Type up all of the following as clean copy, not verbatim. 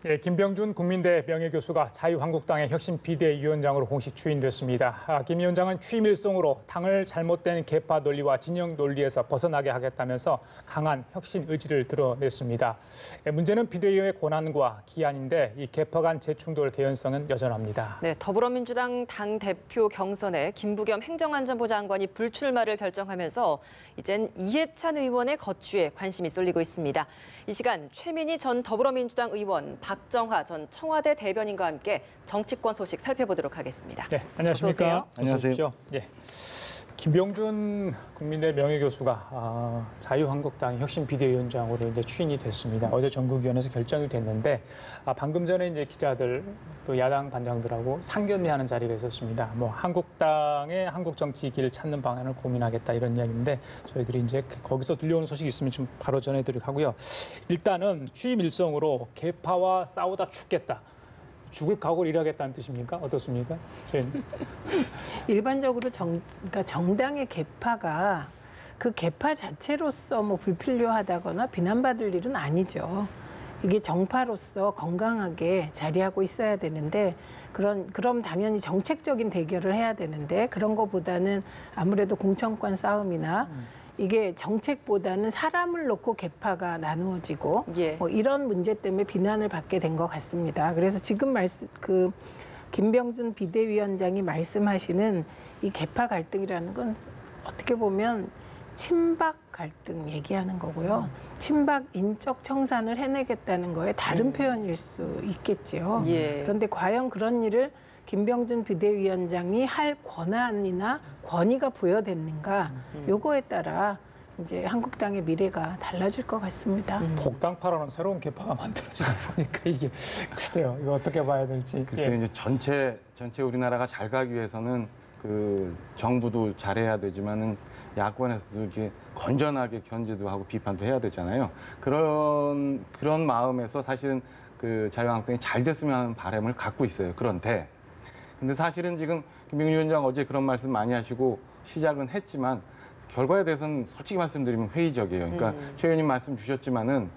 예, 김병준 국민대 명예교수가 자유한국당의 혁신 비대위원장으로 공식 추인됐습니다. 김 위원장은 취임 일성으로 당을 잘못된 계파 논리와 진영 논리에서 벗어나게 하겠다면서 강한 혁신 의지를 드러냈습니다. 문제는 비대위의 권한과 기한인데 이 계파 간 재충돌 개연성은 여전합니다. 네, 더불어민주당 당대표 경선에 김부겸 행정안전부 장관이 불출마를 결정하면서 이젠 이해찬 의원의 거취에 관심이 쏠리고 있습니다. 이 시간 최민희 전 더불어민주당 의원, 박정화 전 청와대 대변인과 함께 정치권 소식 살펴보도록 하겠습니다. 네, 안녕하십니까? 안녕하세요. 예, 김병준 국민대 명예교수가 자유한국당 혁신 비대위원장으로 이제 추인이 됐습니다. 어제 전국위원회에서 결정이 됐는데 방금 전에 이제 기자들 또 야당 반장들하고 상견례하는 자리가 있었습니다. 뭐 한국당의 한국 정치 길을 찾는 방안을 고민하겠다 이런 이야기인데 저희들이 이제 거기서 들려오는 소식이 있으면 좀 바로 전해드리고 하고요. 일단은 취임 일성으로 계파와 싸우다 죽겠다. 죽을 각오를 일하겠다는 뜻입니까? 어떻습니까? 저희는. 일반적으로 그러니까 정당의 계파가 그 계파 자체로서 뭐 불필요하다거나 비난받을 일은 아니죠. 이게 정파로서 건강하게 자리하고 있어야 되는데 그럼 당연히 정책적인 대결을 해야 되는데 그런 것보다는 아무래도 공천권 싸움이나 이게 정책보다는 사람을 놓고 계파가 나누어지고 뭐 이런 문제 때문에 비난을 받게 된 것 같습니다. 그래서 지금 김병준 비대위원장이 말씀하시는 이 계파 갈등이라는 건 어떻게 보면 친박 갈등 얘기하는 거고요. 친박 인적 청산을 해내겠다는 거에 다른 표현일 수 있겠죠. 그런데 과연 그런 일을 김병준 비대위원장이 할 권한이나 권위가 부여됐는가 요거에 따라 이제 한국당의 미래가 달라질 것 같습니다. 복당파라는 새로운 계파가 만들어지다 보니까 이게 글쎄요. 이거 어떻게 봐야 될지. 글쎄요. 이제 전체 우리나라가 잘 가기 위해서는 그 정부도 잘해야 되지만은 야권에서도 이제 건전하게 견제도 하고 비판도 해야 되잖아요. 그런 마음에서 사실은 그 자유한국당이 잘 됐으면 하는 바람을 갖고 있어요. 그런데 사실은 지금 김병준 위원장 어제 그런 말씀 많이 하시고 시작은 했지만 결과에 대해서는 솔직히 말씀드리면 회의적이에요. 그러니까 최 의원님 말씀 주셨지만은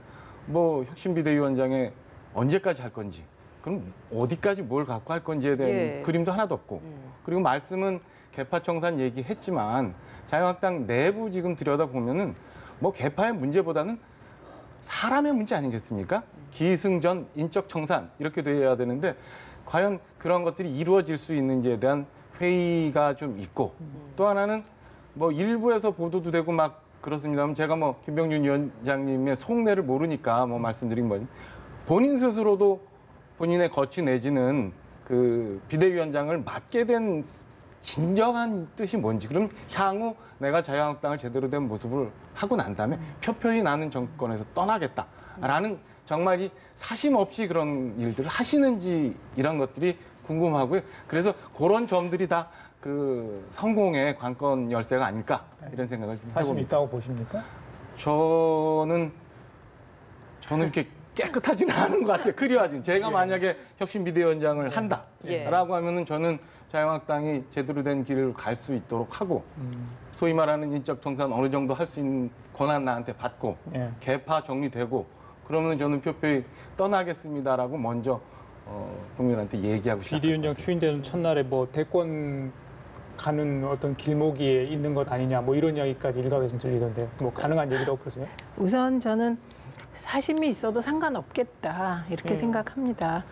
뭐 혁신비대위원장에 언제까지 할 건지, 그럼 어디까지 뭘 갖고 할 건지에 대한 그림도 하나도 없고, 그리고 말씀은 계파 청산 얘기했지만 자유한국당 내부 지금 들여다보면은 뭐 계파의 문제보다는 사람의 문제 아니겠습니까? 기승전, 인적 청산 이렇게 돼야 되는데 과연 그런 것들이 이루어질 수 있는지에 대한 회의가 좀 있고 또 하나는 뭐 일부에서 보도도 되고 막 그렇습니다만 제가 뭐 김병준 위원장님의 속내를 모르니까 뭐 말씀드린 거지 본인 스스로도 본인의 거취 내지는 그 비대위원장을 맡게 된 진정한 뜻이 뭔지, 그럼 향후 내가 자유한국당을 제대로 된 모습을 하고 난 다음에 표표히 나는 정권에서 떠나겠다라는 정말 이 사심 없이 그런 일들을 하시는지 이런 것들이 궁금하고요. 그래서 그런 점들이 다 그 성공의 관건 열쇠가 아닐까 이런 생각을 좀 사심 해봅니다. 있다고 보십니까? 저는 이렇게 깨끗하지는 않은 것 같아요. 그리워하진. 제가 만약에 혁신비대위원장을 한다라고 하면은 저는 자유한국당이 제대로 된 길을 갈 수 있도록 하고 소위 말하는 인적 청산 어느 정도 할 수 있는 권한 나한테 받고 계파 정리되고 그러면 저는 표표히 떠나겠습니다라고 먼저 국민한테 얘기하고 싶습니다. 비대위원장 추인되는 첫날에 뭐 대권 가는 어떤 길목이 있는 것 아니냐 뭐 이런 이야기까지 일각에서 들리던데 뭐 가능한 얘기라고 보세요? 우선 저는 사심이 있어도 상관없겠다 이렇게 생각합니다.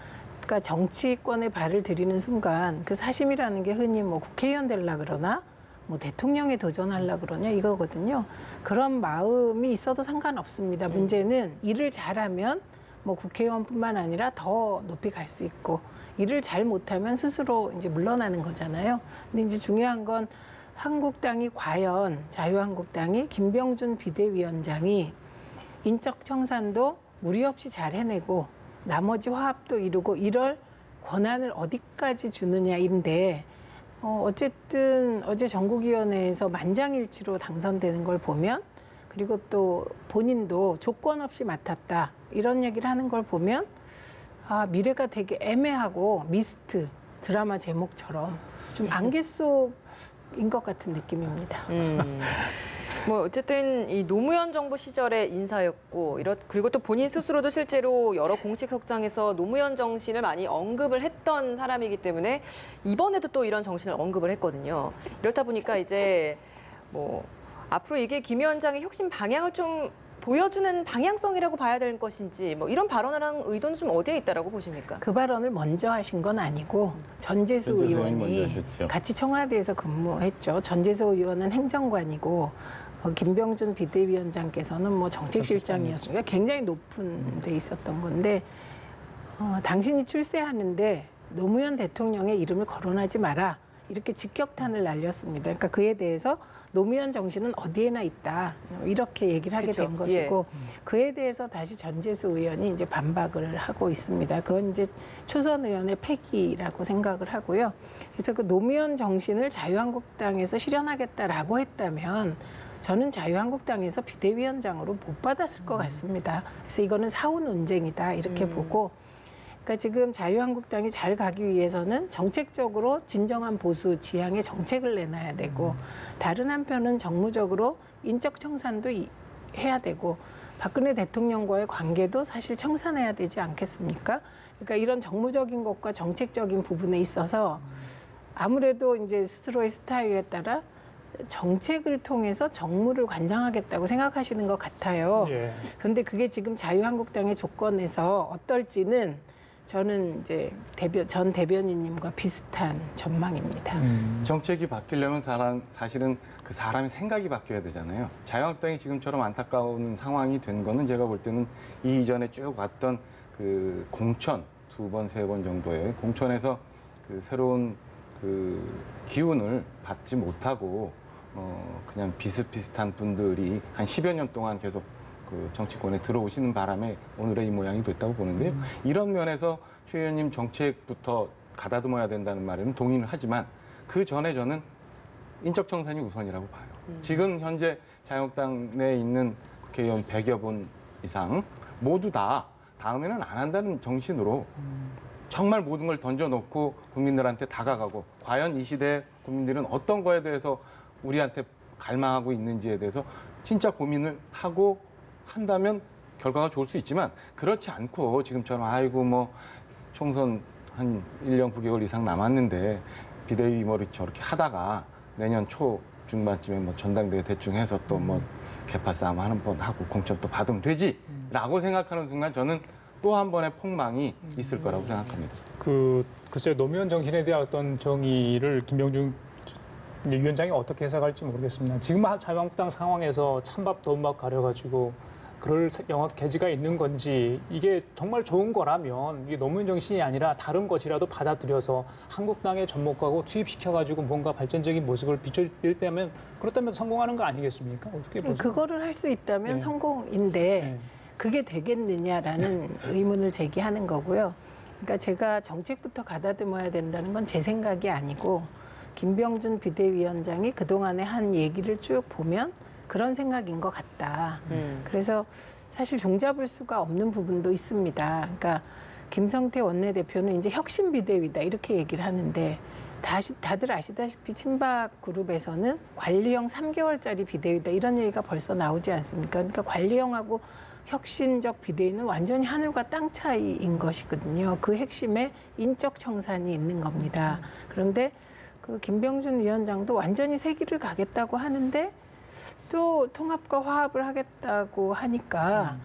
그러니까 정치권에 발을 들이는 순간 그 사심이라는 게 흔히 뭐 국회의원 되려 그러나 뭐 대통령에 도전하려 그러냐 이거거든요. 그런 마음이 있어도 상관없습니다. 문제는 일을 잘하면 뭐 국회의원뿐만 아니라 더 높이 갈 수 있고 일을 잘 못하면 스스로 이제 물러나는 거잖아요. 근데 이제 중요한 건 한국당이 과연 자유한국당이 김병준 비대위원장이 인적 청산도 무리 없이 잘 해내고 나머지 화합도 이루고 이럴 권한을 어디까지 주느냐인데 어쨌든 어제 전국위원회에서 만장일치로 당선되는 걸 보면 그리고 또 본인도 조건 없이 맡았다 이런 얘기를 하는 걸 보면 미래가 되게 애매하고 미스트 드라마 제목처럼 좀 안개 속인 것 같은 느낌입니다. 뭐 어쨌든 이 노무현 정부 시절의 인사였고 그리고 또 본인 스스로도 실제로 여러 공식 석장에서 노무현 정신을 많이 언급을 했던 사람이기 때문에 이번에도 또 이런 정신을 언급을 했거든요. 이렇다 보니까 이제 뭐 앞으로 이게 김 위원장의 혁신 방향을 좀 보여주는 방향성이라고 봐야 되는 것인지 뭐 이런 발언을 한 의도는 좀 어디에 있다라고 보십니까? 그 발언을 먼저 하신 건 아니고 전재수 전재수 의원이 먼저 의원이 하셨죠. 같이 청와대에서 근무했죠. 전재수 의원은 행정관이고 김병준 비대위원장께서는 뭐 정책실장이었으니까 굉장히 높은 데 있었던 건데 당신이 출세하는데 노무현 대통령의 이름을 거론하지 마라. 이렇게 직격탄을 날렸습니다. 그러니까 그에 대해서 노무현 정신은 어디에나 있다. 이렇게 얘기를 하게 그쵸. 된 것이고 그에 대해서 다시 전재수 의원이 이제 반박을 하고 있습니다. 그건 이제 초선 의원의 패기라고 생각을 하고요. 그래서 그 노무현 정신을 자유한국당에서 실현하겠다라고 했다면 저는 자유한국당에서 비대위원장으로 못 받았을 것 같습니다. 그래서 이거는 사후 논쟁이다 이렇게 보고 그러니까 지금 자유한국당이 잘 가기 위해서는 정책적으로 진정한 보수 지향의 정책을 내놔야 되고 다른 한편은 정무적으로 인적 청산도 해야 되고 박근혜 대통령과의 관계도 사실 청산해야 되지 않겠습니까? 그러니까 이런 정무적인 것과 정책적인 부분에 있어서 아무래도 이제 스스로의 스타일에 따라 정책을 통해서 정무를 관장하겠다고 생각하시는 것 같아요. 그런데 그게 지금 자유한국당의 조건에서 어떨지는 저는 이제 전 대변인님과 비슷한 전망입니다. 정책이 바뀌려면 사실은 그 사람의 생각이 바뀌어야 되잖아요. 자유한국당이 지금처럼 안타까운 상황이 된 거는 제가 볼 때는 이전에 쭉 왔던 그 공천 2번, 3번 정도의 공천에서 그 새로운 그 기운을 받지 못하고 그냥 비슷비슷한 분들이 한 10여 년 동안 계속 그 정치권에 들어오시는 바람에 오늘의 이 모양이 됐다고 보는데요. 이런 면에서 최 의원님 정책부터 가다듬어야 된다는 말에는 동의를 하지만 그 전에 저는 인적 청산이 우선이라고 봐요. 지금 현재 자유한국당 내에 있는 국회의원 100여 분 이상 모두 다 다음에는 안 한다는 정신으로 정말 모든 걸 던져놓고 국민들한테 다가가고 과연 이 시대의 국민들은 어떤 거에 대해서 우리한테 갈망하고 있는지에 대해서 진짜 고민을 하고 한다면 결과가 좋을 수 있지만 그렇지 않고 지금처럼 아이고 뭐 총선 한 1년 9개월 이상 남았는데 비대위 머리 저렇게 하다가 내년 초 중반쯤에 뭐 전당대회 대충 해서 또 뭐 개파 싸움 한 번 하고 공천 또 받으면 되지라고 생각하는 순간 저는 또 한 번의 폭망이 있을 거라고 생각합니다. 글쎄요, 노무현 정신에 대한 어떤 정의를 김병준 위원장이 어떻게 해석할지 모르겠습니다. 지금 자유한국당 상황에서 찬밥 더운밥 가려가지고 그럴 영역 계지가 있는 건지 이게 정말 좋은 거라면 이게 노무현 정신이 아니라 다른 것이라도 받아들여서 한국당에 접목하고 투입시켜가지고 뭔가 발전적인 모습을 비춰질 때면 그렇다면 성공하는 거 아니겠습니까? 어떻게 보세요? 그거를 할 수 있다면 성공인데 그게 되겠느냐라는 의문을 제기하는 거고요. 그러니까 제가 정책부터 가다듬어야 된다는 건 제 생각이 아니고 김병준 비대위원장이 그동안에 한 얘기를 쭉 보면 그런 생각인 것 같다. 그래서 사실 종잡을 수가 없는 부분도 있습니다. 그러니까 김성태 원내대표는 이제 혁신 비대위다 이렇게 얘기를 하는데 다들 아시다시피 친박 그룹에서는 관리형 3개월짜리 비대위다 이런 얘기가 벌써 나오지 않습니까? 그러니까 관리형하고 혁신적 비대위는 완전히 하늘과 땅 차이인 것이거든요. 그 핵심에 인적 청산이 있는 겁니다. 그런데 그 김병준 위원장도 완전히 새 길을 가겠다고 하는데 또 통합과 화합을 하겠다고 하니까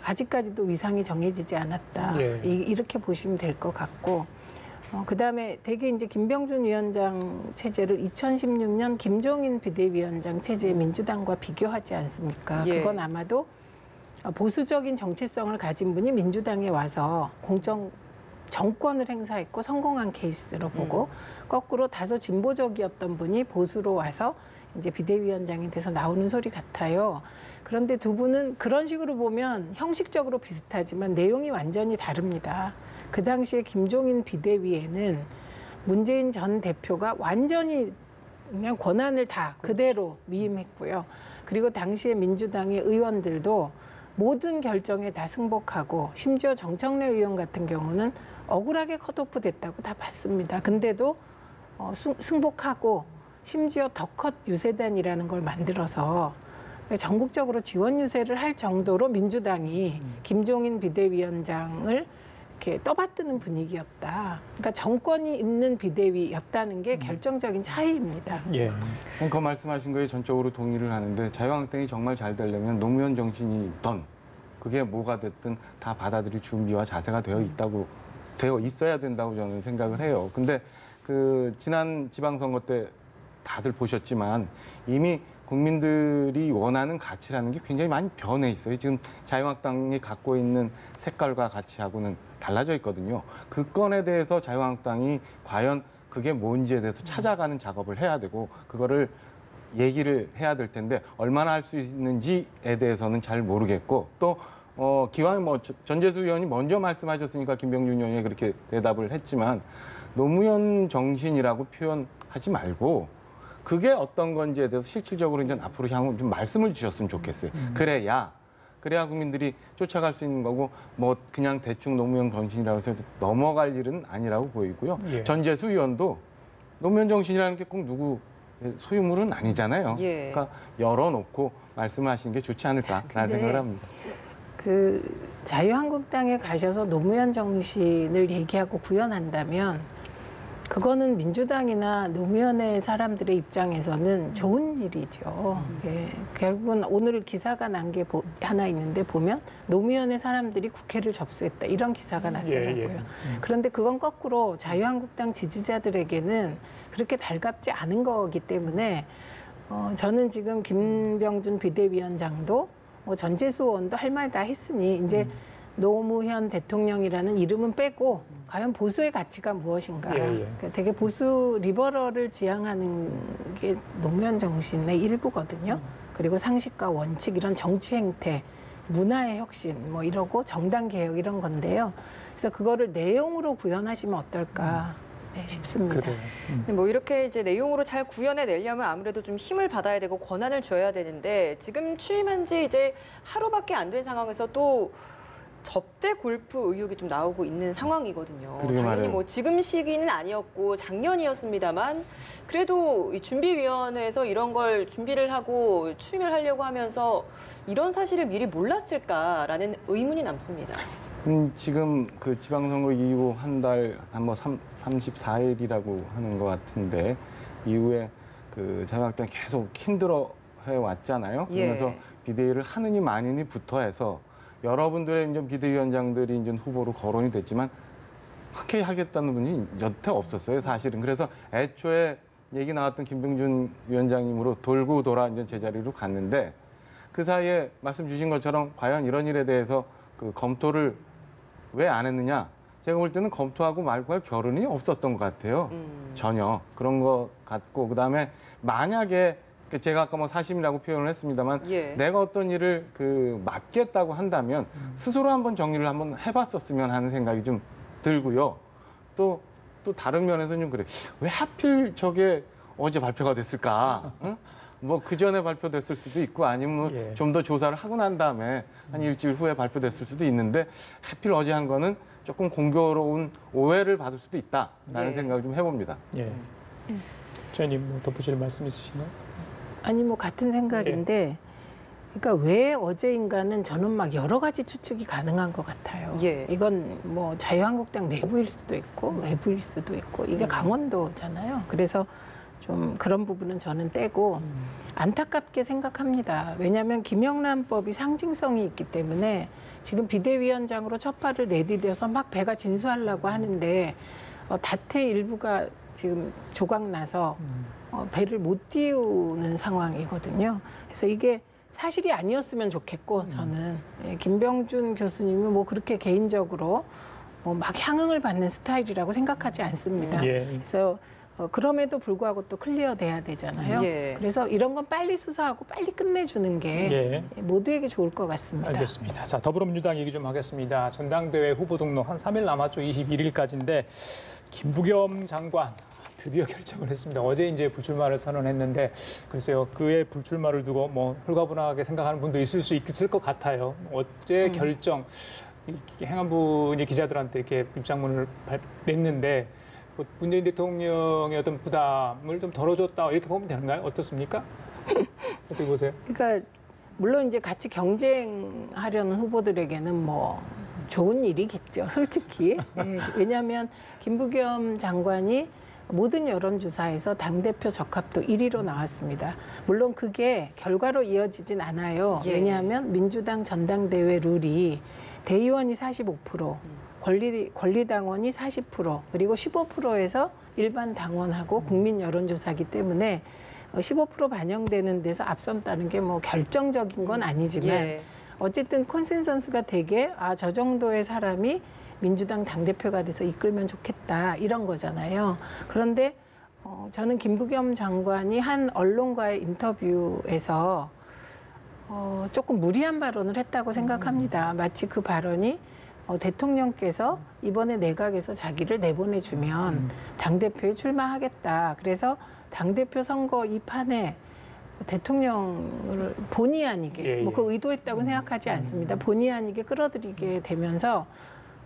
아직까지도 위상이 정해지지 않았다. 이렇게 보시면 될 것 같고 그다음에 되게 이제 김병준 위원장 체제를 2016년 김종인 비대위원장 체제의 민주당과 비교하지 않습니까? 그건 아마도 보수적인 정체성을 가진 분이 민주당에 와서 정권을 행사했고 성공한 케이스로 보고 거꾸로 다소 진보적이었던 분이 보수로 와서 이제 비대위원장이 돼서 나오는 소리 같아요. 그런데 두 분은 그런 식으로 보면 형식적으로 비슷하지만 내용이 완전히 다릅니다. 그 당시에 김종인 비대위에는 문재인 전 대표가 완전히 그냥 권한을 다 그대로 위임했고요. 그리고 당시에 민주당의 의원들도 모든 결정에 다 승복하고 심지어 정청래 의원 같은 경우는 억울하게 컷오프 됐다고 다 봤습니다. 근데도 승복하고 심지어 더컷 유세단이라는 걸 만들어서 전국적으로 지원 유세를 할 정도로 민주당이 김종인 비대위원장을 이렇게 떠받드는 분위기였다. 그러니까 정권이 있는 비대위였다는 게 결정적인 차이입니다. 예. 그 말씀하신 거에 전적으로 동의를 하는데 자유한국당이 정말 잘 되려면 노무현 정신이 있던 그게 뭐가 됐든 다 받아들일 준비와 자세가 되어 있어야 된다고 저는 생각을 해요. 근데 그 지난 지방선거 때 다들 보셨지만 이미 국민들이 원하는 가치라는 게 굉장히 많이 변해 있어요. 지금 자유한국당이 갖고 있는 색깔과 가치하고는 달라져 있거든요. 그 건에 대해서 자유한국당이 과연 그게 뭔지에 대해서 찾아가는 작업을 해야 되고 그거를 얘기를 해야 될 텐데 얼마나 할 수 있는지에 대해서는 잘 모르겠고 또 기왕 전재수 의원이 먼저 말씀하셨으니까 김병준 의원이 그렇게 대답을 했지만 노무현 정신이라고 표현하지 말고 그게 어떤 건지에 대해서 실질적으로 이제 앞으로 향후 좀 말씀을 주셨으면 좋겠어요. 그래야 국민들이 쫓아갈 수 있는 거고 뭐 그냥 대충 노무현 정신이라고 해서 넘어갈 일은 아니라고 보이고요. 예. 전재수 의원도 노무현 정신이라는 게 꼭 누구 소유물은 아니잖아요. 예. 그러니까 열어놓고 말씀하시는 게 좋지 않을까라는 근데 생각을 합니다. 그 자유한국당에 가셔서 노무현 정신을 얘기하고 구현한다면 그거는 민주당이나 노무현의 사람들의 입장에서는 좋은 일이죠. 예, 결국은 오늘 기사가 난 게 하나 있는데 보면 노무현의 사람들이 국회를 접수했다 이런 기사가 났더라고요. 예. 그런데 그건 거꾸로 자유한국당 지지자들에게는 그렇게 달갑지 않은 거기 때문에 저는 지금 김병준 비대위원장도 전재수 의원도 할 말 다 했으니 이제 노무현 대통령이라는 이름은 빼고 과연 보수의 가치가 무엇인가. 예. 그러니까 되게 보수 리버럴을 지향하는 게 노무현 정신의 일부거든요. 그리고 상식과 원칙 이런 정치 행태, 문화의 혁신 뭐 이러고 정당 개혁 이런 건데요. 그래서 그거를 내용으로 구현하시면 어떨까 싶습니다. 그래요. 근데 뭐 이렇게 이제 내용으로 잘 구현해 내려면 아무래도 좀 힘을 받아야 되고 권한을 줘야 되는데 지금 취임한 지 이제 하루밖에 안 된 상황에서 또 접대 골프 의혹이 좀 나오고 있는 상황이거든요. 그러게 당연히 말이에요. 뭐 지금 시기는 아니었고 작년이었습니다만 그래도 이 준비위원회에서 이런 걸 준비를 하고 취임을 하려고 하면서 이런 사실을 미리 몰랐을까라는 의문이 남습니다. 지금 그 지방선거 이후 한 달, 한 34일이라고 하는 것 같은데 이후에 그 자유한국당 계속 힘들어 해 왔잖아요. 그러면서 예. 비대위를 하느니 마느니 부터 해서 여러분들의 이제 비대위원장들이 이제 후보로 거론이 됐지만 흔쾌히 하겠다는 분이 여태 없었어요, 사실은. 그래서 애초에 얘기 나왔던 김병준 위원장님으로 돌고 돌아 이제 제자리로 갔는데 그 사이에 말씀 주신 것처럼 과연 이런 일에 대해서 그 검토를 왜 안 했느냐? 제가 볼 때는 검토하고 말고 할 겨를이 없었던 것 같아요. 전혀 그런 것 같고 그다음에 만약에 제가 아까 뭐 사심이라고 표현을 했습니다만 예. 내가 어떤 일을 그 맡겠다고 한다면 스스로 한번 정리를 한번 해봤었으면 하는 생각이 좀 들고요. 또 다른 면에서는 좀 그래. 왜 하필 저게 어제 발표가 됐을까? 응? 뭐 그 전에 발표됐을 수도 있고 아니면 예. 좀 더 조사를 하고 난 다음에 한 일주일 후에 발표됐을 수도 있는데 하필 어제 한 거는 조금 공교로운 오해를 받을 수도 있다라는 예. 생각을 좀 해봅니다. 예. 저희님 뭐 덧붙일 말씀 있으신가요? 아니 뭐 같은 생각인데 그러니까 왜 어제인가는 저는 막 여러 가지 추측이 가능한 것 같아요. 예. 이건 뭐 자유한국당 내부일 수도 있고 외부일 수도 있고 이게 강원도잖아요. 그래서 좀 그런 부분은 저는 떼고 안타깝게 생각합니다. 왜냐하면 김영란법이 상징성이 있기 때문에 지금 비대위원장으로 첫 발을 내디뎌서 막 배가 진수하려고 하는데 다태 일부가 지금 조각나서 배를 못 띄우는 상황이거든요. 그래서 이게 사실이 아니었으면 좋겠고 저는 김병준 교수님이 뭐 그렇게 개인적으로 뭐 막 향응을 받는 스타일이라고 생각하지 않습니다. 예. 그래서 그럼에도 불구하고 또 클리어돼야 되잖아요. 예. 그래서 이런 건 빨리 수사하고 빨리 끝내주는 게 예. 모두에게 좋을 것 같습니다. 알겠습니다. 자, 더불어민주당 얘기 좀 하겠습니다. 전당대회 후보 등록 한 3일 남았죠. 21일까지인데 김부겸 장관 드디어 결정을 했습니다. 어제 이제 불출마를 선언했는데 글쎄요. 그의 불출마를 두고 뭐 홀가분하게 생각하는 분도 있을 수 있을 것 같아요. 어제 결정 행안부 이제 기자들한테 이렇게 입장문을 냈는데 뭐 문재인 대통령의 어떤 부담을 좀 덜어줬다 이렇게 보면 되는가요? 어떻습니까? 어떻게 보세요? 그러니까 물론 이제 같이 경쟁하려는 후보들에게는 뭐 좋은 일이겠죠, 솔직히. 예, 왜냐하면 김부겸 장관이 모든 여론조사에서 당대표 적합도 1위로 나왔습니다. 물론 그게 결과로 이어지진 않아요. 예. 왜냐하면 민주당 전당대회 룰이 대의원이 45%, 권리당원이 40%, 그리고 15%에서 일반 당원하고 국민 여론조사기 때문에 15% 반영되는 데서 앞선다는 게 뭐 결정적인 건 아니지만 예. 어쨌든 콘센서스가 되게 저 정도의 사람이 민주당 당대표가 돼서 이끌면 좋겠다 이런 거잖아요. 그런데 저는 김부겸 장관이 한 언론과의 인터뷰에서 조금 무리한 발언을 했다고 생각합니다. 마치 그 발언이 대통령께서 이번에 내각에서 자기를 내보내주면 당대표에 출마하겠다. 그래서 당대표 선거 이 판에 대통령을 본의 아니게 뭐 그 의도했다고 생각하지 않습니다. 본의 아니게 끌어들이게 되면서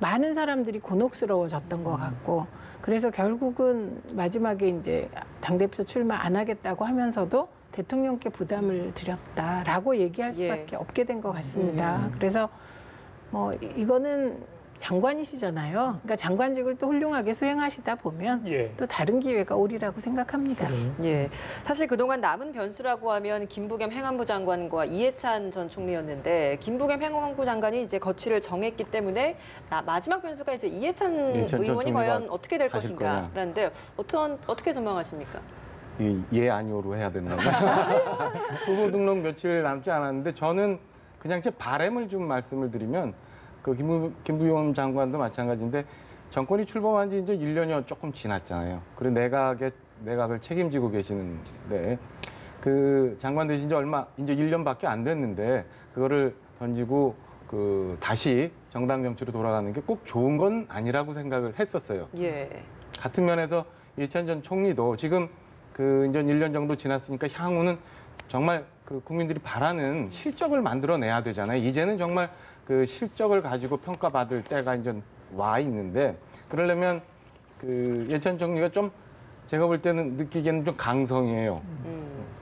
많은 사람들이 곤혹스러워졌던 것 같고 그래서 결국은 마지막에 이제 당대표 출마 안 하겠다고 하면서도 대통령께 부담을 드렸다라고 얘기할 수밖에 없게 된 것 같습니다. 그래서 뭐 이거는 장관이시잖아요. 그러니까 장관직을 또 훌륭하게 수행하시다 보면 또 다른 기회가 오리라고 생각합니다. 예, 사실 그동안 남은 변수라고 하면 김부겸 행안부 장관과 이해찬 전 총리였는데 김부겸 행안부 장관이 이제 거취를 정했기 때문에 마지막 변수가 이제 이해찬 의원이 과연 어떻게 될 것인가 그런데 어떻게 전망하십니까? 예 아니오로 해야 된다고. 후보 등록 며칠 남지 않았는데 저는 그냥 제 바람을 좀 말씀을 드리면 그 김부겸 장관도 마찬가지인데 정권이 출범한 지 이제 1년여 조금 지났잖아요. 그리고 내각을 책임지고 계시는데 그 장관 되신 지 이제 1년밖에 안 됐는데 그거를 던지고 다시 정당 정치로 돌아가는 게 꼭 좋은 건 아니라고 생각을 했었어요. 예. 같은 면에서 이해찬 전 총리도 지금 이제 1년 정도 지났으니까 향후는 정말 국민들이 바라는 실적을 만들어내야 되잖아요. 이제는 정말 그 실적을 가지고 평가받을 때가 이제 와 있는데 그러려면 이해찬 총리가 좀 제가 볼 때는 느끼기에는 좀 강성이에요.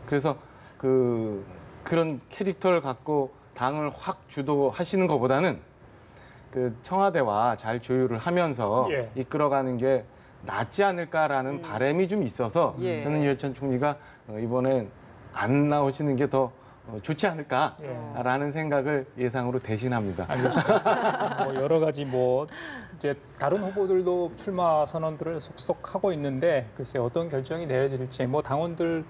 그래서 그런 캐릭터를 갖고 당을 확 주도하시는 것보다는 청와대와 잘 조율을 하면서 이끌어가는 게 낫지 않을까라는 바람이 좀 있어서 저는 이해찬 총리가 이번에 안 나오시는 게 더 좋지 않을까라는 생각을 예상으로 대신합니다. 알겠습니다. 뭐 여러 가지 이제 다른 후보들도 출마 선언들을 속속 하고 있는데 글쎄 어떤 결정이 내려질지 당원들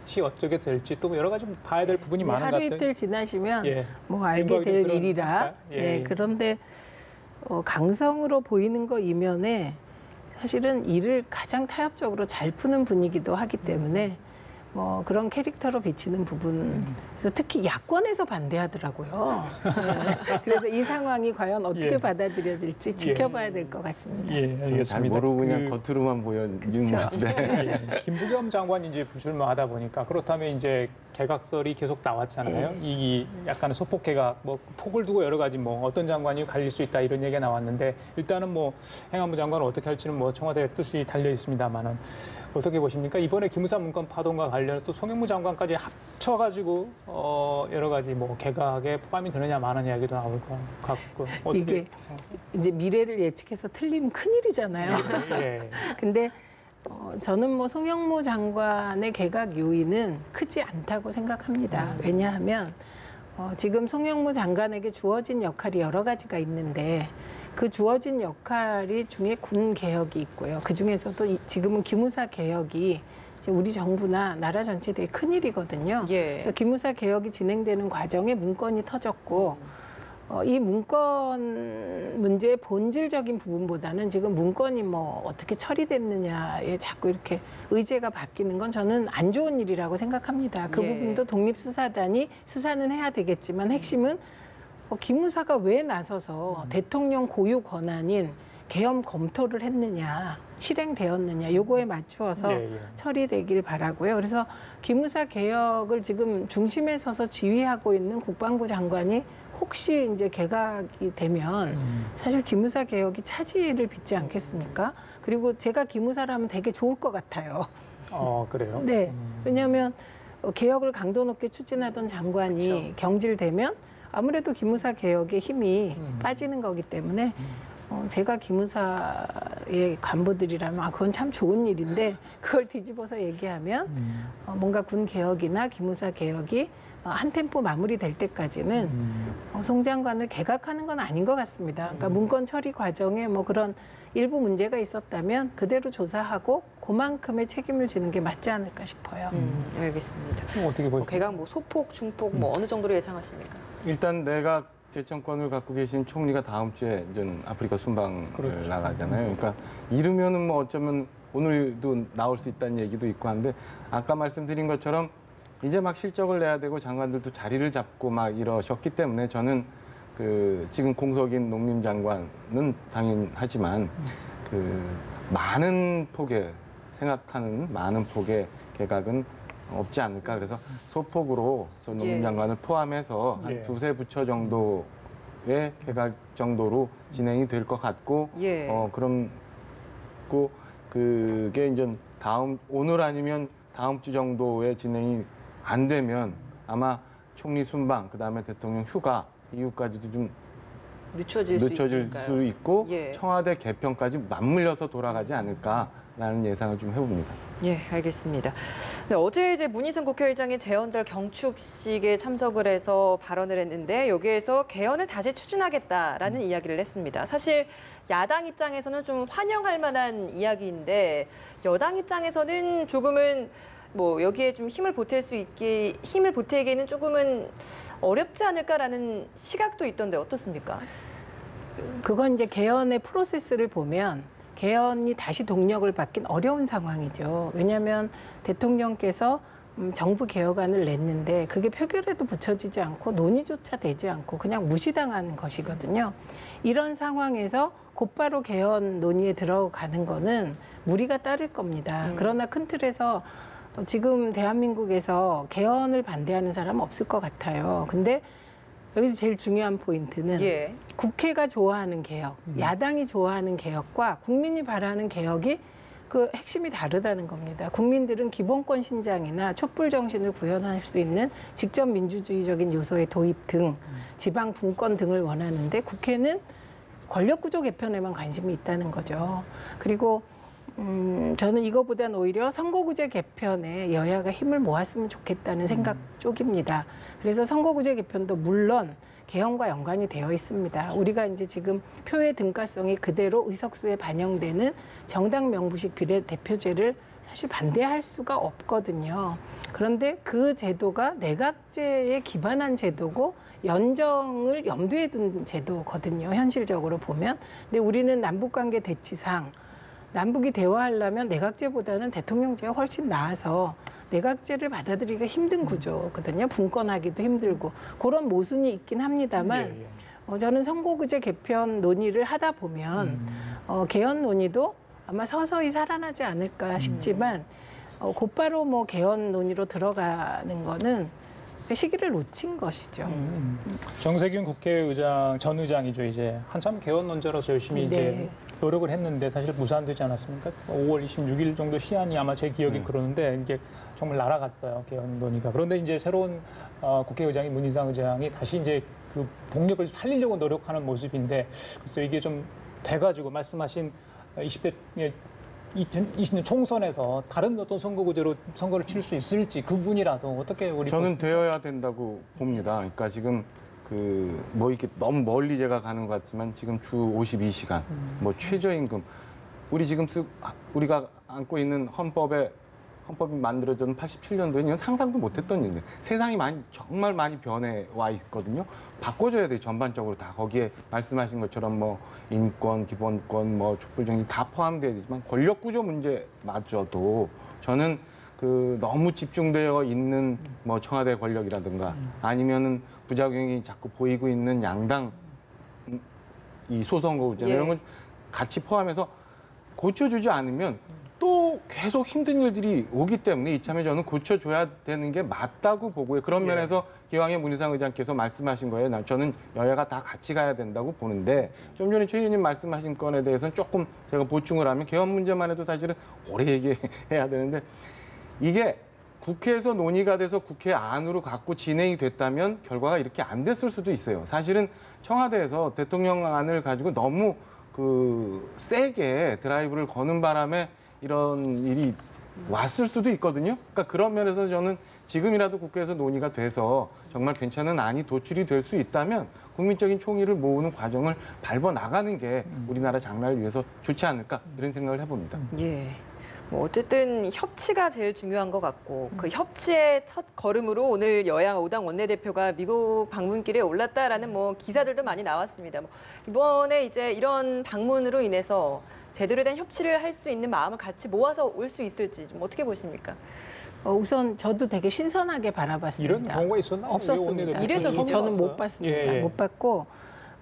뜻이 어쩌게 될지 또 여러 가지 봐야 될 부분이 많은 것 같아요. 하루 이틀 지나시면 뭐 알게 될 일이라. 그런데 강성으로 보이는 거 이면에 사실은 일을 가장 타협적으로 잘 푸는 분이기도 하기 때문에 뭐 그런 캐릭터로 비치는 부분, 그래서 특히 야권에서 반대하더라고요. 그래서 이 상황이 과연 어떻게 받아들여질지 지켜봐야 될 것 같습니다. 알겠습니다. 잘 모르고 그냥 겉으로만 보여준 모습에. 김부겸 장관이 이제 불출마하다 보니까 그렇다면 이제 개각설이 계속 나왔잖아요. 이 약간의 소폭 개각, 폭을 두고 여러 가지 어떤 장관이 갈릴 수 있다 이런 얘기가 나왔는데 일단은 행안부 장관은 어떻게 할지는 청와대 뜻이 달려 있습니다만은 어떻게 보십니까? 이번에 기무사 문건 파동과 관련해서 또 송영무 장관까지 합쳐가지고 여러 가지 개각에 포함이 되느냐 마느냐 이야기도 나올 것 같고 어떻게 이게 이제 미래를 예측해서 틀리면 큰일이잖아요. 근데 저는 송영무 장관의 개각 요인은 크지 않다고 생각합니다. 왜냐하면 지금 송영무 장관에게 주어진 역할이 여러 가지가 있는데 그 주어진 역할이 중에 군 개혁이 있고요. 그 중에서도 지금은 기무사 개혁이 이제 우리 정부나 나라 전체에 되게 큰일이거든요. 그래서 기무사 개혁이 진행되는 과정에 문건이 터졌고 이 문건 문제의 본질적인 부분보다는 지금 문건이 어떻게 처리됐느냐에 자꾸 이렇게 의제가 바뀌는 건 저는 안 좋은 일이라고 생각합니다. 그 부분도 독립수사단이 수사는 해야 되겠지만 핵심은 기무사가 왜 나서서 대통령 고유 권한인 계엄 검토를 했느냐, 실행되었느냐, 요거에 맞추어서 처리되길 바라고요. 그래서 기무사 개혁을 지금 중심에 서서 지휘하고 있는 국방부 장관이 혹시 이제 개각이 되면 사실 기무사 개혁이 차질을 빚지 않겠습니까? 그리고 제가 기무사라면 되게 좋을 것 같아요. 그래요? 네. 왜냐하면 개혁을 강도 높게 추진하던 장관이 그렇죠. 경질되면 아무래도 기무사 개혁의 힘이 빠지는 거기 때문에 제가 기무사의 간부들이라면 그건 참 좋은 일인데 그걸 뒤집어서 얘기하면 뭔가 군 개혁이나 기무사 개혁이 한 템포 마무리될 때까지는 송 장관을 개각하는 건 아닌 것 같습니다. 그러니까 문건 처리 과정에 뭐 그런 일부 문제가 있었다면 그대로 조사하고 그만큼의 책임을 지는 게 맞지 않을까 싶어요. 알겠습니다. 좀 어떻게 보세요? 개각 뭐 소폭, 중폭 뭐 어느 정도로 예상하십니까? 일단 내각 재청권을 갖고 계신 총리가 다음 주에 이제 아프리카 순방을 그렇죠. 나가잖아요. 그러니까 이르면은 뭐 어쩌면 오늘도 나올 수 있다는 얘기도 있고 한데 아까 말씀드린 것처럼 이제 막 실적을 내야 되고 장관들도 자리를 잡고 막 이러셨기 때문에 저는 그 지금 공석인 농림장관은 당연하지만 그 많은 폭의 생각하는 많은 폭의 개각은 없지 않을까. 그래서 소폭으로 농림장관을 포함해서 한 예. 두세 부처 정도의 개각 정도로 진행이 될 것 같고 예. 그럼 그게 이제 오늘 아니면 다음 주 정도에 진행이 안 되면 아마 총리 순방 그다음에 대통령 휴가 이후까지도 좀 늦춰질 늦춰질 수 있고 예. 청와대 개편까지 맞물려서 돌아가지 않을까라는 예상을 좀 해봅니다. 예, 알겠습니다. 네, 어제 이제 문희상 국회의장이 재헌절 경축식에 참석을 해서 발언을 했는데 여기에서 개헌을 다시 추진하겠다라는 이야기를 했습니다. 사실 야당 입장에서는 좀 환영할 만한 이야기인데 여당 입장에서는 조금은 뭐 여기에 좀 힘을 보태기에는 조금은 어렵지 않을까라는 시각도 있던데 어떻습니까? 그건 이제 개헌의 프로세스를 보면 개헌이 다시 동력을 받긴 어려운 상황이죠. 왜냐하면 대통령께서 정부 개혁안을 냈는데 그게 표결에도 붙여지지 않고 논의조차 되지 않고 그냥 무시당하는 것이거든요. 이런 상황에서 곧바로 개헌 논의에 들어가는 거는 무리가 따를 겁니다. 그러나 큰 틀에서 지금 대한민국에서 개헌을 반대하는 사람은 없을 것 같아요. 근데 여기서 제일 중요한 포인트는 예. 국회가 좋아하는 개혁, 야당이 좋아하는 개혁과 국민이 바라는 개혁이 그 핵심이 다르다는 겁니다. 국민들은 기본권 신장이나 촛불 정신을 구현할 수 있는 직접 민주주의적인 요소의 도입 등 지방 분권 등을 원하는데 국회는 권력구조 개편에만 관심이 있다는 거죠. 그리고 저는 이거보단 오히려 선거구제 개편에 여야가 힘을 모았으면 좋겠다는 생각 쪽입니다. 그래서 선거구제 개편도 물론 개헌과 연관이 되어 있습니다. 우리가 이제 지금 표의 등가성이 그대로 의석수에 반영되는 정당 명부식 비례대표제를 사실 반대할 수가 없거든요. 그런데 그 제도가 내각제에 기반한 제도고 연정을 염두에 둔 제도거든요. 현실적으로 보면. 근데 우리는 남북관계 대치상 남북이 대화하려면 내각제보다는 대통령제가 훨씬 나아서 내각제를 받아들이기가 힘든 구조거든요. 분권하기도 힘들고 그런 모순이 있긴 합니다만 저는 선거구제 개편 논의를 하다 보면 개헌 논의도 아마 서서히 살아나지 않을까 싶지만 곧바로 뭐 개헌 논의로 들어가는 거는 시기를 놓친 것이죠. 정세균 국회의장 전 의장이죠. 이제 한참 개헌 논자로서 열심히 네. 이제 노력을 했는데 사실 무산되지 않았습니까? 5월 26일 정도 시한이 아마 제 기억이 그러는데 이게 정말 날아갔어요. 개헌 논의가. 그런데 이제 새로운 국회의장이 문희상 의장이 다시 이제 그 동력을 살리려고 노력하는 모습인데 그래서 이게 좀 돼가지고 말씀하신 20대 2020년 총선에서 다른 어떤 선거구제로 선거를 치를 수 있을지 그분이라도 어떻게 우리 저는 되어야 된다고 봅니다. 그러니까 지금 그 뭐 이렇게 너무 멀리 제가 가는 것 같지만 지금 주 52시간, 뭐 최저임금, 우리가 안고 있는 헌법이 만들어진 87년도에 이건 상상도 못했던 일인데 세상이 정말 많이 변해 와 있거든요. 바꿔줘야 돼요. 전반적으로 다 거기에 말씀하신 것처럼 뭐 인권, 기본권, 뭐 촛불정신 다 포함돼야 되지만 권력구조 문제마저도 저는 그 너무 집중되어 있는 뭐 청와대 권력이라든가 아니면은 부작용이 자꾸 보이고 있는 양당 이 소선거구제 이런 걸 같이 포함해서 고쳐주지 않으면 또 계속 힘든 일들이 오기 때문에 이참에 저는 고쳐줘야 되는 게 맞다고 보고요. 그런 면에서 기왕에 문희상 의장께서 말씀하신 거에 저는 여야가 다 같이 가야 된다고 보는데 좀 전에 최 의원님 말씀하신 건에 대해서는 조금 제가 보충을 하면 개헌 문제만 해도 사실은 오래 얘기해야 되는데 이게 국회에서 논의가 돼서 국회 안으로 갖고 진행이 됐다면 결과가 이렇게 안 됐을 수도 있어요. 사실은 청와대에서 대통령안을 가지고 너무 세게 드라이브를 거는 바람에 이런 일이 왔을 수도 있거든요. 그러니까 그런 면에서 저는 지금이라도 국회에서 논의가 돼서 정말 괜찮은 안이 도출이 될 수 있다면 국민적인 총의를 모으는 과정을 밟아 나가는 게 우리나라 장래를 위해서 좋지 않을까 이런 생각을 해봅니다. 예. 뭐 어쨌든 협치가 제일 중요한 것 같고 그 협치의 첫 걸음으로 오늘 여야 5당 원내대표가 미국 방문길에 올랐다라는 뭐 기사들도 많이 나왔습니다. 뭐 이번에 이제 이런 방문으로 인해서 제대로 된 협치를 할 수 있는 마음을 같이 모아서 올 수 있을지 좀 어떻게 보십니까? 우선 저도 되게 신선하게 바라봤습니다. 이런 경우가 있었나요? 없었습니다. 이래서 저는 못 봤습니다. 예, 예. 못 봤고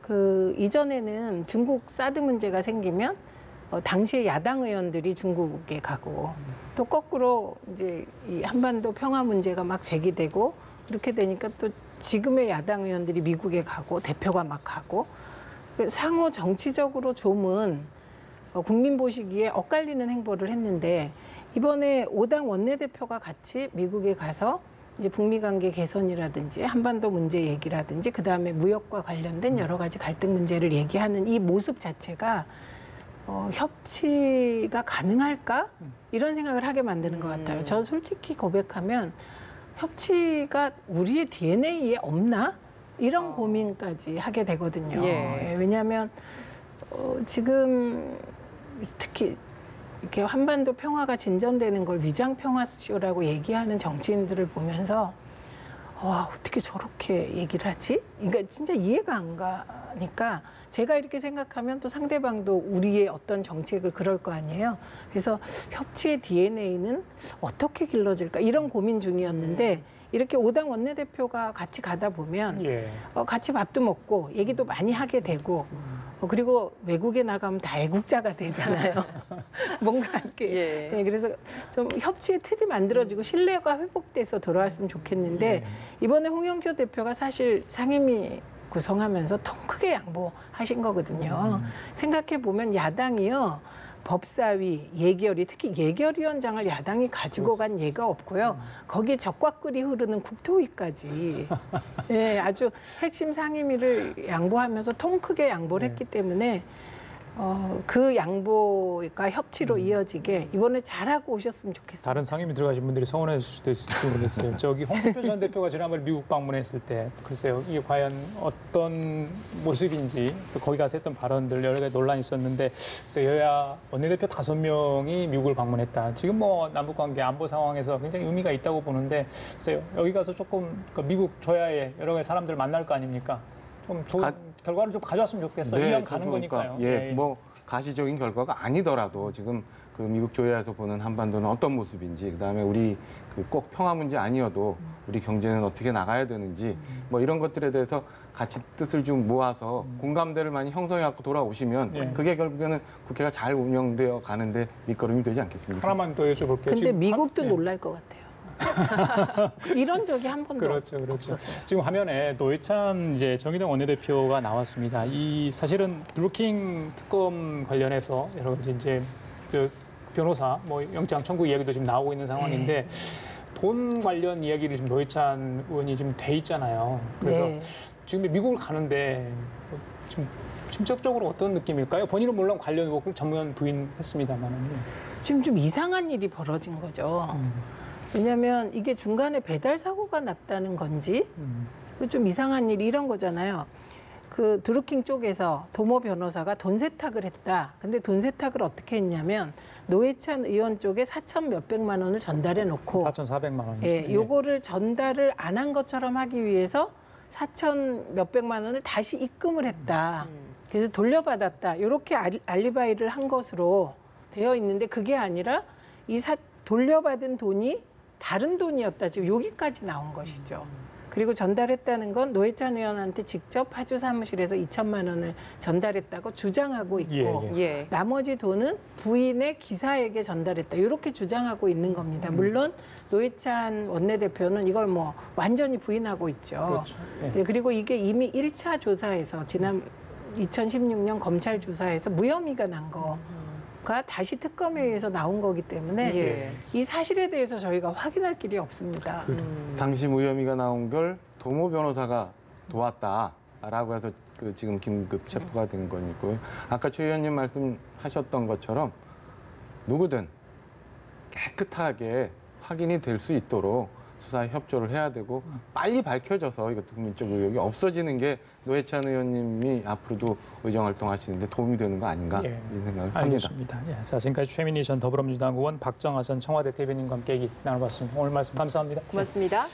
그 이전에는 중국 사드 문제가 생기면 당시에 야당 의원들이 중국에 가고 또 거꾸로 이제 이 한반도 평화 문제가 막 제기되고 그렇게 되니까 또 지금의 야당 의원들이 미국에 가고 대표가 막 가고 상호 정치적으로 좀은 국민 보시기에 엇갈리는 행보를 했는데 이번에 5당 원내대표가 같이 미국에 가서 이제 북미 관계 개선이라든지 한반도 문제 얘기라든지 그다음에 무역과 관련된 여러 가지 갈등 문제를 얘기하는 이 모습 자체가 협치가 가능할까? 이런 생각을 하게 만드는 것 같아요. 저 솔직히 고백하면 협치가 우리의 DNA에 없나? 이런 고민까지 하게 되거든요. 예. 왜냐하면 지금 특히 이렇게 한반도 평화가 진전되는 걸 위장 평화쇼라고 얘기하는 정치인들을 보면서 와, 어떻게 저렇게 얘기를 하지? 그러니까 진짜 이해가 안 가니까 제가 이렇게 생각하면 또 상대방도 우리의 어떤 정책을 그럴 거 아니에요. 그래서 협치의 DNA는 어떻게 길러질까 이런 고민 중이었는데 이렇게 5당 원내대표가 같이 가다 보면 같이 밥도 먹고 얘기도 많이 하게 되고 그리고 외국에 나가면 다 애국자가 되잖아요. 뭔가 이렇게. 예. 네, 그래서 좀 협치의 틀이 만들어지고 신뢰가 회복돼서 돌아왔으면 좋겠는데 이번에 홍영표 대표가 사실 상임위 구성하면서 통 크게 양보하신 거거든요. 생각해 보면 야당이요. 법사위, 예결위, 특히 예결위원장을 야당이 가지고 간 예가 없고요. 거기에 적과끌이 흐르는 국토위까지 예, 아주 핵심 상임위를 양보하면서 통 크게 양보를 했기 때문에 그 양보가 협치로 이어지게 이번에 잘하고 오셨으면 좋겠습니다. 다른 상임위 들어가신 분들이 서운하실 수도 있을지 모르겠어요. 저기 홍준표 전 대표가 지난번에 미국 방문했을 때 글쎄요, 이게 과연 어떤 모습인지 또 거기 가서 했던 발언들 여러 가지 논란이 있었는데 그래서 여야 원내대표 5명이 미국을 방문했다. 지금 뭐 남북관계 안보 상황에서 굉장히 의미가 있다고 보는데 글쎄요, 여기 가서 조금 그 미국 조야의 여러 가지 사람들 만날 거 아닙니까? 좀 좋은 결과를 좀 가져왔으면 좋겠어요. 이왕 가는 거니까요. 예, 뭐 가시적인 결과가 아니더라도 지금 그 미국 조야에서 보는 한반도는 어떤 모습인지, 그다음에 우리 그 꼭 평화 문제 아니어도 우리 경제는 어떻게 나가야 되는지, 뭐 이런 것들에 대해서 같이 뜻을 좀 모아서 공감대를 많이 형성해 갖고 돌아오시면 그게 결국에는 국회가 잘 운영되어 가는데 밑거름이 되지 않겠습니까? 하나만 더 여쭤볼게요. 근데 미국도 놀랄 것 같아요. 이런 적이 한 번도 그렇죠. 없었어요. 지금 화면에 노회찬 이제 정의당 원내대표가 나왔습니다. 이 사실은 루킹 특검 관련해서 여러 가지 이제 저 변호사 뭐 영장 청구 이야기도 지금 나오고 있는 상황인데 돈 관련 이야기를 지금 노회찬 의원이 지금 돼 있잖아요. 그래서 지금 미국을 가는데 지금 심적적으로 어떤 느낌일까요? 본인은 물론 관련 의혹을 전면 부인했습니다만 지금 좀 이상한 일이 벌어진 거죠. 왜냐하면 이게 중간에 배달 사고가 났다는 건지 좀 이상한 일이 이런 거잖아요. 그 드루킹 쪽에서 도모 변호사가 돈 세탁을 했다. 근데 돈 세탁을 어떻게 했냐면 노회찬 의원 쪽에 4천 몇백만 원을 전달해 놓고 4,400만 원. 예, 요거를 전달을 안 한 것처럼 하기 위해서 4천 몇백만 원을 다시 입금을 했다. 그래서 돌려받았다. 이렇게 알리바이를 한 것으로 되어 있는데 그게 아니라 돌려받은 돈이 다른 돈이었다. 지금 여기까지 나온 것이죠. 그리고 전달했다는 건 노회찬 의원한테 직접 파주 사무실에서 2천만 원을 전달했다고 주장하고 있고 예. 나머지 돈은 부인의 기사에게 전달했다. 이렇게 주장하고 있는 겁니다. 물론 노회찬 원내대표는 이걸 뭐 완전히 부인하고 있죠. 그렇죠. 네. 예, 그리고 이게 이미 1차 조사에서 지난 2016년 검찰 조사에서 무혐의가 난 거가 다시 특검에 의해서 나온 거기 때문에 예. 이 사실에 대해서 저희가 확인할 길이 없습니다. 당시 무혐의가 나온 걸 도모 변호사가 도왔다라고 해서 그 지금 긴급 체포가 된 거니고요. 아까 최 의원님 말씀하셨던 것처럼 누구든 깨끗하게 확인이 될 수 있도록 수사에 협조를 해야 되고 빨리 밝혀져서 이것도 국민적 의혹이 없어지는 게 노회찬 의원님이 앞으로도 의정 활동하시는데 도움이 되는 거 아닌가 예. 이런 생각을 합니다. 알겠습니다. 예, 자, 지금까지 최민희 전 더불어민주당 의원, 박정하 전 청와대 대변인과 함께 얘기 나눠봤습니다. 오늘 말씀 감사합니다. 고맙습니다.